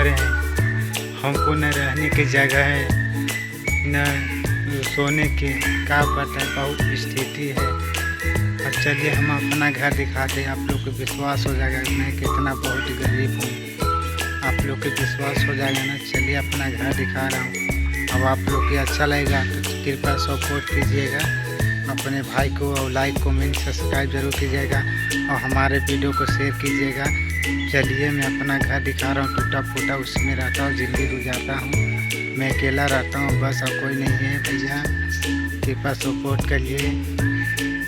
घर है, हमको न रहने की जगह है, न सोने की, क्या पता है, बहुत स्थिति है। अब चलिए हम अपना घर दिखाते हैं, आप लोग को विश्वास हो जाएगा मैं कितना बहुत गरीब हूँ। आप लोग को विश्वास हो जाएगा ना। चलिए अपना घर दिखा रहा हूँ। अब आप लोग को अच्छा लगेगा तो कृपया सपोर्ट कीजिएगा अपने भाई को, और लाइक कमेंट सब्सक्राइब जरूर कीजिएगा और हमारे वीडियो को शेयर कीजिएगा। चलिए मैं अपना घर दिखा रहा हूँ, टूटा फूटा उसमें रहता हूँ, ज़िंदगी गुजारता हूँ, मैं अकेला रहता हूँ बस, और कोई नहीं है। भैया कृपया सपोर्ट करिए।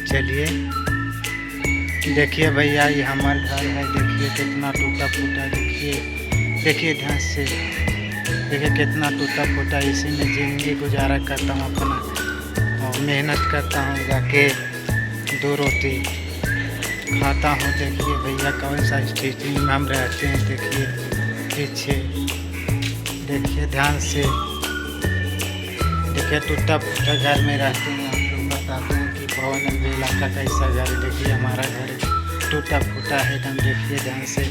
चलिए देखिए भैया, ये हमारा घर है, देखिए कितना टूटा फूटा, देखिए ध्यान से, देखिए कितना टूटा फूटा। इसी में ज़िंदगी गुजारा करता हूँ अपना, और मेहनत करता हूँ, जाके 2 रोटी खाता हूँ। देखिए भैया कौन सा स्थिति में हम रहते हैं, देखिए पीछे, देखिए ध्यान से, देखिए टूटा फूटा घर में रहते हैं। हम लोग बताते हैं कि भवन इलाका कैसा घर है। देखिए हमारा घर टूटा फूटा है एकदम, देखिए ध्यान से।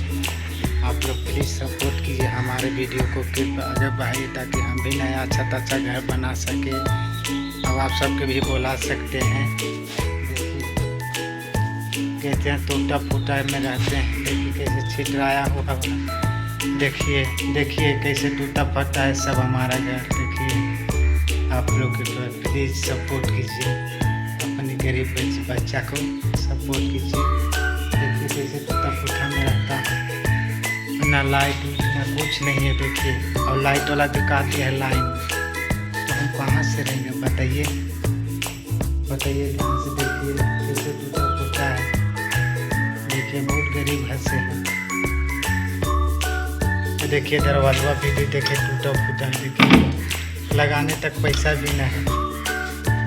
आप लोग प्लीज़ सपोर्ट कीजिए हमारे वीडियो को कृपया आगे बढ़ाइए, ताकि हम भी नया अच्छा घर बना सके। अब आप सबके भी बुला सकते हैं। कहते हैं टूटा फूटा में रहते हैं, देखिए कैसे छिटराया हुआ, देखिए कैसे टूटा फटा है सब हमारा घर। देखिए आप लोग प्लीज़ सपोर्ट कीजिए, अपने गरीब बच्चा को सपोर्ट कीजिए। देखिए कैसे टूटा फूटा में रहता है, ना लाइट ना कुछ नहीं है। देखिए और लाइट वाला दिखाती है लाइन, तो हम कहाँ से रहेंगे बताइए ध्यान से। देखिए कैसे टूटा फूटा है, देखिए बहुत गरीब घर से है। देखिए दरवाजा भी देखिए टूटा फूटा है, देखिए लगाने तक पैसा भी नहीं है।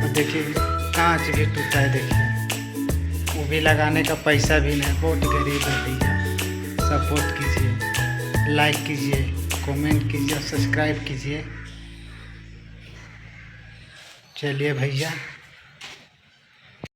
और देखिए कांच भी टूटा है, देखिए वो भी लगाने का पैसा भी नहीं। बहुत गरीब है भैया, सपोर्ट कीजिए, लाइक कीजिए, कमेंट कीजिए, सब्सक्राइब कीजिए। चलिए भैया।